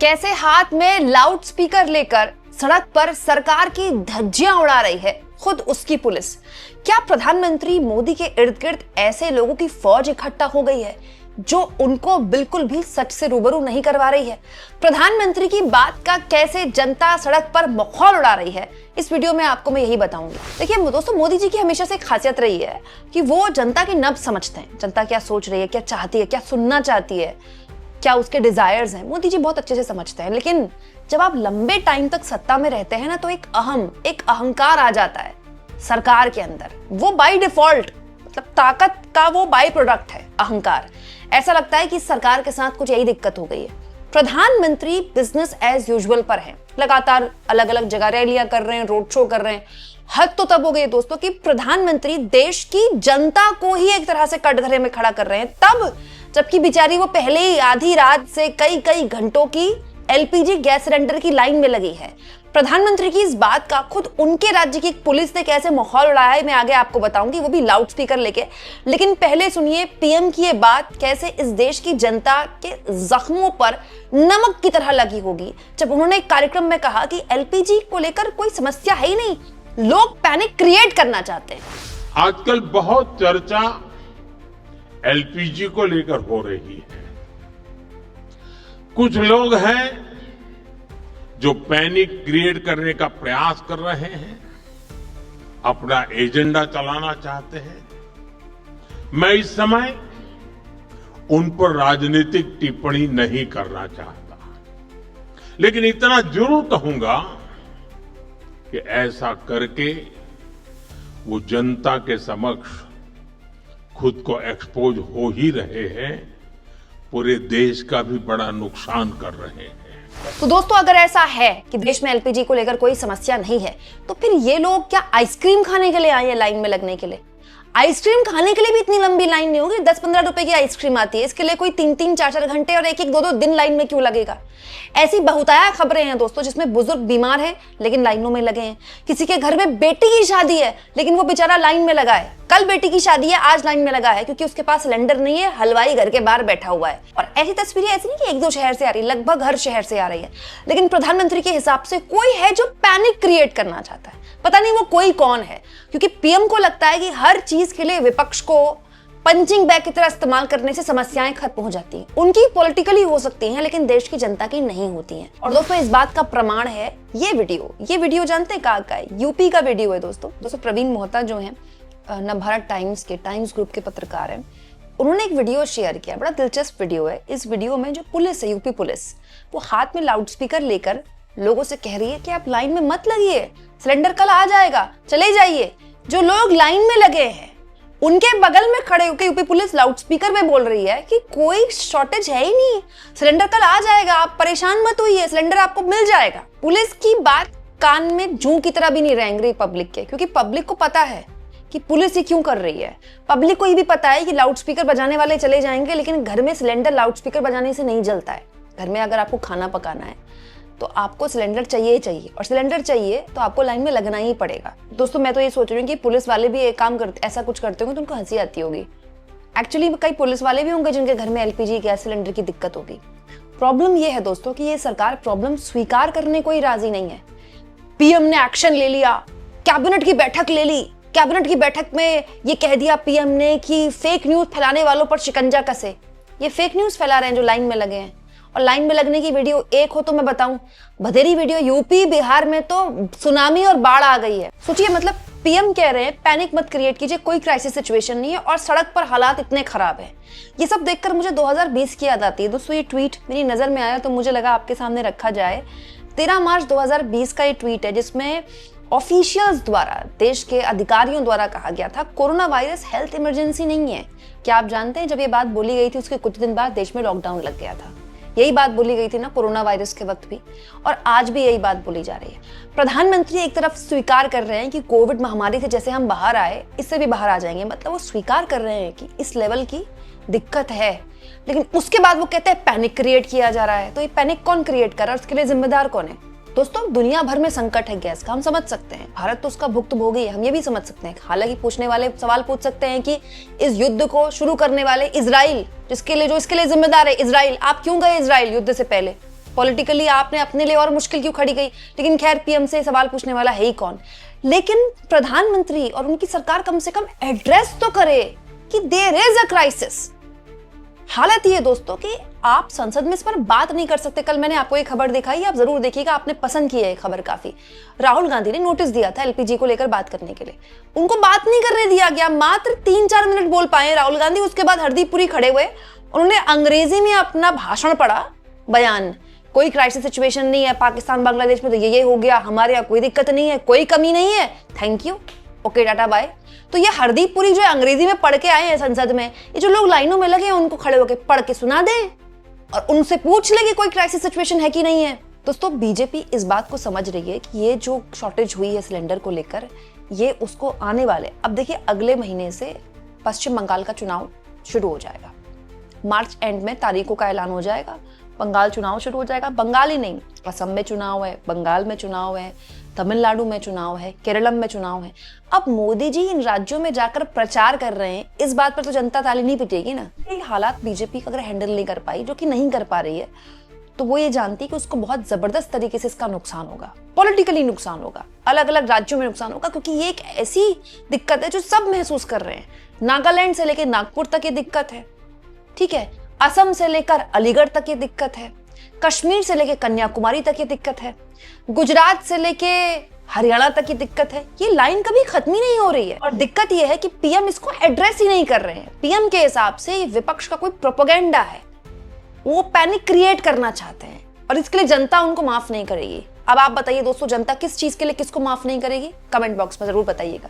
कैसे हाथ में लाउड स्पीकर लेकर सड़क पर सरकार की धज्जियां उड़ा रही है खुद उसकी पुलिस। क्या प्रधानमंत्री मोदी के इर्द गिर्द ऐसे लोगों की फौज इकट्ठा हो गई है जो उनको बिल्कुल भी सच से रूबरू नहीं करवा रही है? प्रधानमंत्री की बात का कैसे जनता सड़क पर मखौल उड़ा रही है, इस वीडियो में आपको मैं यही बताऊंगी। देखिए दोस्तों, मोदी जी की हमेशा से एक खासियत रही है कि वो जनता की नब्ज समझते हैं। जनता क्या सोच रही है, क्या चाहती है, क्या सुनना चाहती है, क्या उसके डिजायर्स हैं, मोदी जी बहुत अच्छे से समझते हैं। लेकिन जब आप लंबे टाइम तक सत्ता में रहते हैं ना, तो एक अहंकार आ जाता है सरकार के अंदर। वो बाय डिफॉल्ट, मतलब ताकत का वो बाय प्रोडक्ट है अहंकार। ऐसा लगता है कि सरकार के साथ कुछ यही दिक्कत हो गई है। प्रधानमंत्री बिजनेस एज यूजुअल पर हैं, लगातार अलग अलग जगह रैलियां कर रहे हैं, रोड शो कर रहे हैं। हद तो तब हो गई दोस्तों कि प्रधानमंत्री देश की जनता को ही एक तरह से कटघरे में खड़ा कर रहे हैं, तब जबकि बेचारी वो पहले ही आधी रात से कई घंटों की एलपीजी गैस सिलेंडर की लाइन में लगी है। प्रधानमंत्री की इस बात का खुद उनके राज्य की पुलिस ने कैसे माहौल उड़ाया है, मैं आगे आपको बताऊंगी, वो भी लाउड स्पीकर लेके। लेकिन पहले सुनिए पीएम की ये बात कैसे इस देश की जनता के जख्मों पर नमक की तरह लगी होगी, जब उन्होंने एक कार्यक्रम में कहा कि एलपीजी को लेकर कोई समस्या है ही नहीं, लोग पैनिक क्रिएट करना चाहते हैं। आजकल बहुत चर्चा एलपीजी को लेकर हो रही है। कुछ लोग हैं जो पैनिक क्रिएट करने का प्रयास कर रहे हैं, अपना एजेंडा चलाना चाहते हैं। मैं इस समय उन पर राजनीतिक टिप्पणी नहीं करना चाहता, लेकिन इतना जरूर कहूंगा कि ऐसा करके वो जनता के समक्ष खुद को एक्सपोज हो ही रहे हैं, पूरे देश का भी बड़ा नुकसान कर रहे हैं। तो दोस्तों, अगर ऐसा है कि देश में एलपीजी को लेकर कोई समस्या नहीं है, तो फिर ये लोग क्या आइसक्रीम खाने के लिए आए हैं लाइन में लगने के लिए? आइसक्रीम खाने के लिए भी इतनी लंबी लाइन नहीं होगी। 10-15 रुपए की आइसक्रीम आती है, इसके लिए कोई 3-3, 4-4 घंटे और 1-1, 2-2 दिन लाइन में क्यों लगेगा? ऐसी बहुतायत खबरें हैं दोस्तों जिसमें बुजुर्ग बीमार हैं लेकिन लाइनों में लगे हैं। किसी के घर में बेटी की शादी है लेकिन वो बेचारा लाइन में लगा है। कल बेटी की शादी है, आज लाइन में लगा है क्योंकि उसके पास सिलेंडर नहीं है, हलवाई घर के बाहर बैठा हुआ है। और ऐसी तस्वीरें ऐसी नहीं कि 1-2 शहर से आ रही है, लगभग हर शहर से आ रही है। लेकिन प्रधानमंत्री के हिसाब से कोई है जो पैनिक क्रिएट करना चाहता है। पता नहीं वो कोई कौन है, क्योंकि पीएम को लगता है कि हर चीज के लिए विपक्ष को पंचिंग बैग की तरह इस्तेमाल करने से समस्याएं खत्म हो जाती हैं। उनकी पॉलिटिकली हो सकती हैं लेकिन देश की जनता की नहीं होती हैं। और दोस्तों, इस बात का प्रमाण है ये वीडियो जानते हैं कहाँ का है? यूपी का वीडियो है दोस्तों। प्रवीण मोहता जो है नवभारत टाइम्स ग्रुप के पत्रकार हैं, उन्होंने एक वीडियो शेयर किया, बड़ा दिलचस्प वीडियो है। इस वीडियो में जो पुलिस है, यूपी पुलिस, वो हाथ में लाउड स्पीकर लेकर लोगों से कह रही है कि आप लाइन में मत लगिए, सिलेंडर कल आ जाएगा, चले जाइए। जो लोग लाइन में लगे हैं उनके बगल में खड़े होकर यूपी पुलिस लाउड स्पीकर में बोल रही है कि कोई शॉर्टेज है ही नहीं, सिलेंडर कल आ जाएगा, आप परेशान मत होइए, सिलेंडर आपको मिल जाएगा। पुलिस की बात कान में जूं की तरह भी नहीं रेंग रही पब्लिक के, क्योंकि पब्लिक को पता है कि पुलिस ये क्यों कर रही है। पब्लिक को ये भी पता है कि लाउड स्पीकर बजाने वाले चले जाएंगे, लेकिन घर में सिलेंडर लाउड स्पीकर बजाने से नहीं जलता है। घर में अगर आपको खाना पकाना है तो आपको सिलेंडर चाहिए, और सिलेंडर चाहिए तो आपको लाइन में लगना ही पड़ेगा। दोस्तों, मैं तो ये सोच रही हूँ कि पुलिस वाले भी एक काम करते, ऐसा कुछ करते होंगे तो उनको हंसी आती होगी। एक्चुअली कई पुलिस वाले भी होंगे जिनके घर में एलपीजी गैस सिलेंडर की दिक्कत होगी। प्रॉब्लम ये है दोस्तों कि ये सरकार प्रॉब्लम स्वीकार करने को ही राजी नहीं है। पीएम ने एक्शन ले लिया, कैबिनेट की बैठक ले ली, कैबिनेट की बैठक में ये कह दिया पीएम ने कि फेक न्यूज फैलाने वालों पर शिकंजा कसे। ये फेक न्यूज फैला रहे हैं जो लाइन में लगे हैं। और लाइन में लगने की वीडियो एक हो तो मैं बताऊं, बधेरी वीडियो यूपी बिहार में तो सुनामी और बाढ़ आ गई है। सोचिए, मतलब पीएम कह रहे हैं पैनिक मत क्रिएट कीजिए, कोई क्राइसिस सिचुएशन नहीं है, और सड़क पर हालात इतने खराब है। ये सब देखकर मुझे 2020 की याद आती है दोस्तों। ये ट्वीट मेरी नजर में आया तो मुझे लगा आपके सामने रखा जाए। 13 मार्च 2020 का ये ट्वीट है जिसमें ऑफिशियल्स द्वारा, देश के अधिकारियों द्वारा कहा गया था कोरोना वायरस हेल्थ इमरजेंसी नहीं है। क्या आप जानते हैं, जब ये बात बोली गई थी उसके कुछ दिन बाद देश में लॉकडाउन लग गया था। यही बात बोली गई थी ना कोरोना वायरस के वक्त भी, और आज भी यही बात बोली जा रही है। प्रधानमंत्री एक तरफ स्वीकार कर रहे हैं कि कोविड महामारी से जैसे हम बाहर आए इससे भी बाहर आ जाएंगे, मतलब वो स्वीकार कर रहे हैं कि इस लेवल की दिक्कत है, लेकिन उसके बाद वो कहते हैं पैनिक क्रिएट किया जा रहा है। तो ये पैनिक कौन क्रिएट कर रहा है, उसके लिए जिम्मेदार कौन है? दोस्तों, दुनिया भर में संकट है गैस का, हम समझ सकते हैं। भारत तो उसका भुक्तभोगी है, हम ये भी समझ सकते हैं। हालांकि पूछने वाले सवाल पूछ सकते हैं कि इस युद्ध को शुरू करने वाले इजराइल, इसके लिए जिम्मेदार है इजराइल, आप क्यों गए इजराइल युद्ध से पहले? पॉलिटिकली आपने अपने लिए और मुश्किल क्यों खड़ी गई? लेकिन खैर, पीएम से सवाल पूछने वाला है ही कौन। लेकिन प्रधानमंत्री और उनकी सरकार कम से कम एड्रेस तो करे कि देयर इज अ क्राइसिस। हालत ये दोस्तों कि आप संसद में इस पर बात नहीं कर सकते। कल मैंने आपको एक खबर दिखाई, आप जरूर देखिएगा, आपने पसंद की है खबर काफी। राहुल गांधी ने नोटिस दिया था एलपीजी को लेकर बात करने के लिए, उनको बात नहीं करने दिया गया। मात्र 3-4 मिनट बोल पाए राहुल गांधी। उसके बाद हरदीप पुरी खड़े हुए, उन्होंने अंग्रेजी में अपना भाषण पढ़ा, बयान, कोई क्राइसिस सिचुएशन नहीं है, पाकिस्तान बांग्लादेश में तो ये हो गया, हमारे यहाँ कोई दिक्कत नहीं है, कोई कमी नहीं है, thank you, okay, tata bye. तो ये हरदीप पुरी जो है अंग्रेजी में पढ़ के आए हैं संसद में, ये जो लोग लाइनों में लगे हैं उनको खड़े होकर पढ़ के सुना दें और उनसे पूछ ले कि कोई क्राइसिस सिचुएशन है कि नहीं है। दोस्तों, बीजेपी इस बात को समझ रही है कि ये जो शॉर्टेज हुई है सिलेंडर को लेकर, ये उसको आने वाले, अब देखिए अगले महीने से पश्चिम बंगाल का चुनाव शुरू हो जाएगा। मार्च एंड में तारीखों का ऐलान हो जाएगा, बंगाल चुनाव शुरू हो जाएगा। बंगाल ही नहीं, असम में चुनाव है, बंगाल में चुनाव है, तमिलनाडु में चुनाव है, केरलम में चुनाव है। अब मोदी जी इन राज्यों में जाकर प्रचार कर रहे हैं, इस बात पर तो जनता ताली नहीं पिटेगी ना। ये हालात बीजेपी अगर हैंडल नहीं कर पाई, जो कि नहीं कर पा रही है, तो वो ये जानती है कि उसको बहुत जबरदस्त तरीके से इसका नुकसान होगा, पॉलिटिकली नुकसान होगा, अलग अलग राज्यों में नुकसान होगा, क्योंकि ये एक ऐसी दिक्कत है जो सब महसूस कर रहे हैं। नागालैंड से लेकर नागपुर तक ये दिक्कत है, ठीक है, असम से लेकर अलीगढ़ तक ये दिक्कत है, कश्मीर से लेकर कन्याकुमारी तक ये दिक्कत है, गुजरात से लेके हरियाणा तक की दिक्कत है। ये लाइन कभी खत्म ही नहीं हो रही है। और दिक्कत ये है कि पीएम इसको एड्रेस ही नहीं कर रहे हैं। पीएम के हिसाब से ये विपक्ष का कोई प्रोपेगेंडा है, वो पैनिक क्रिएट करना चाहते हैं और इसके लिए जनता उनको माफ नहीं करेगी। अब आप बताइए दोस्तों, जनता किस चीज के लिए किसको माफ नहीं करेगी? कमेंट बॉक्स में जरूर बताइएगा।